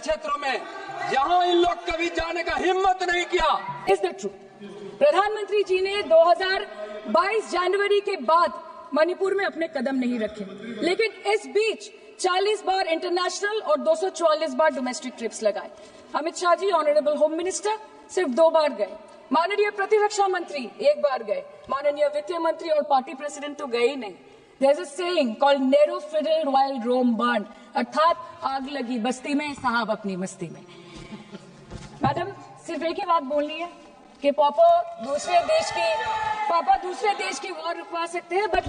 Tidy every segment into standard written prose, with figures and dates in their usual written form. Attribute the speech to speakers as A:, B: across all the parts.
A: क्षेत्रों में जहां इन लोग कभी जाने का हिम्मत नहीं किया।
B: Is the truth. प्रधानमंत्री जी ने 2022 जनवरी के बाद मणिपुर में अपने कदम नहीं रखे, लेकिन इस बीच 40 बार इंटरनेशनल और 244 बार डोमेस्टिक ट्रिप्स लगाए। Amit Shah ji, honourable home minister, सिर्फ 2 बार गए। माननीय प्रतिरक्षा मंत्री 1 बार गए। माननीय वित्त मंत्री और पार्टी प्रेसिडेंट तो गए ही नहीं। There's a saying called narrow fiddle while Rome burned, अर्थात आग लगी बस्ती में, साहब अपनी मस्ती में। मैडम, सिर्फ एक ही बात बोलनी है कि पापा दूसरे देश की वॉर रुकवा सकते हैं, but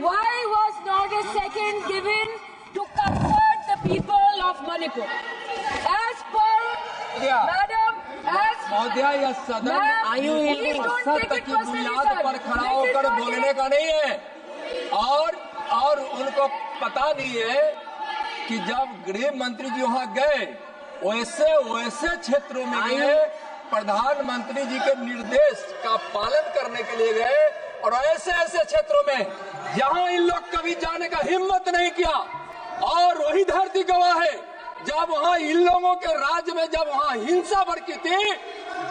B: why was not a second given to comfort the people of Manipur? As per Madam,
A: यह सदन सत्य की बुनियाद पर खड़ा होकर बोलने का नहीं है। और उनको पता नहीं है कि जब गृह मंत्री जी वहां गए, वैसे क्षेत्रों में गए, प्रधानमंत्री जी के निर्देश का पालन करने के लिए गए, और ऐसे क्षेत्रों में जहां इन लोग कभी जाने का हिम्मत नहीं किया। और वही धरती गवाह है, जब वहां इन लोगों के राज्य में जब वहां हिंसा भड़की थी,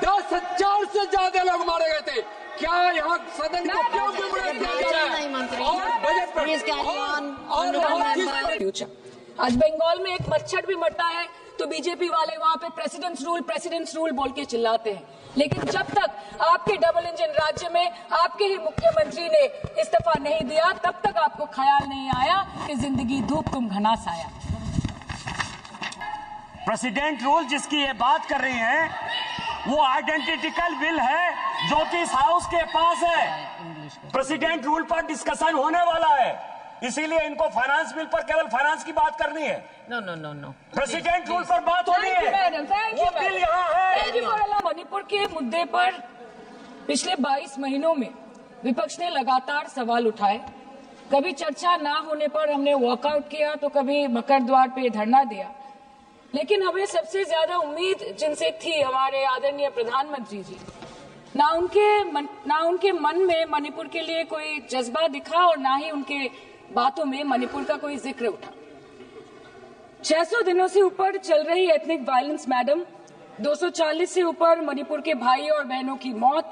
A: 10,000 से ज्यादा लोग मारे गए थे। क्या यहाँ सदन को क्यों गुमराह किया जा रहा है? और बजट पर
B: आज बंगाल में एक मच्छर भी मरता है तो बीजेपी वाले वहां पे प्रेसिडेंट्स रूल बोल के चिल्लाते हैं, लेकिन जब तक आपके डबल इंजन राज्य में आपके ही मुख्यमंत्री ने इस्तीफा नहीं दिया, तब तक आपको ख्याल नहीं आया कि जिंदगी धूप तुम घनास आया।
C: प्रेसिडेंट रूल जिसकी ये बात कर रही हैं, वो आइडेंटिकल बिल है जो कि इस हाउस के पास है। प्रेसिडेंट रूल पर डिस्कशन होने वाला है, इसीलिए इनको फाइनेंस बिल पर केवल फाइनेंस की बात करनी है।
B: नो।
C: प्रेसिडेंट रूल पर बात होनी है, वो बिल यहाँ है।
B: मणिपुर के मुद्दे पर पिछले 22 महीनों में विपक्ष ने लगातार सवाल उठाए। कभी चर्चा ना होने पर हमने वॉकआउट किया, तो कभी मकर द्वार पे धरना दिया। लेकिन हमें सबसे ज्यादा उम्मीद जिनसे थी हमारे आदरणीय प्रधानमंत्री जी, ना उनके मन में मणिपुर के लिए कोई जज्बा दिखा और ना ही उनके बातों में मणिपुर का कोई जिक्र उठा। 600 दिनों से ऊपर चल रही एथनिक वायलेंस मैडम, 240 से ऊपर मणिपुर के भाई और बहनों की मौत,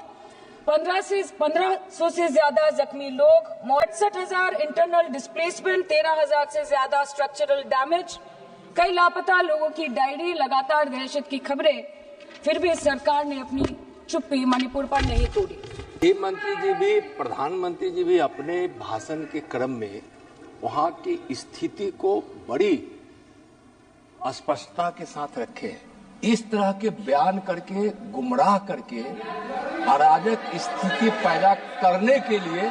B: 1500 से ज्यादा जख्मी लोग, 68,000 इंटरनल डिस्प्लेसमेंट, 13,000 से ज्यादा स्ट्रक्चरल डैमेज, कई लापता लोगों की डायरी, लगातार दहशत की खबरें। फिर भी सरकार ने अपनी चुप्पी मणिपुर पर नहीं तोड़ी।
A: गृह मंत्री जी भी, प्रधानमंत्री जी भी अपने भाषण के क्रम में वहां की स्थिति को बड़ी स्पष्टता के साथ रखे। इस तरह के बयान करके, गुमराह करके, अराजक स्थिति पैदा करने के लिए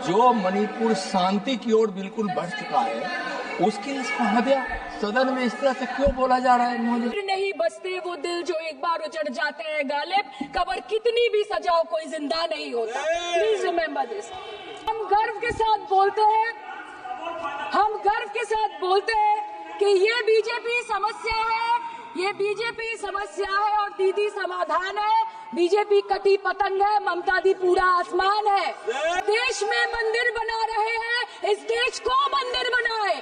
A: जो मणिपुर शांति की ओर बिल्कुल बढ़ चुका है, उसकी सदन में इस तरह से क्यों बोला जा रहा है? महोदय,
B: नहीं बसते वो दिल जो एक बार उजड़ जाते हैं गालिब, कब्र कितनी भी सजाओ कोई जिंदा नहीं होता। Please remember this. हम गर्व के साथ बोलते हैं कि ये बीजेपी समस्या है और दीदी समाधान है। बीजेपी कटी पतंग है, ममता दी पूरा आसमान है। देश में मंदिर बना रहे हैं, इस देश को मंदिर बनाए।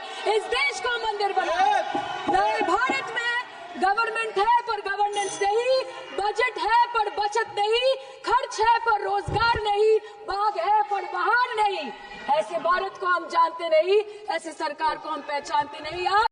B: नए भारत में गवर्नमेंट है पर गवर्नेंस नहीं, बजट है पर बचत नहीं, खर्च है पर रोजगार नहीं, बाग है पर बहार नहीं। ऐसे भारत को हम जानते नहीं, ऐसे सरकार को हम पहचानते नहीं।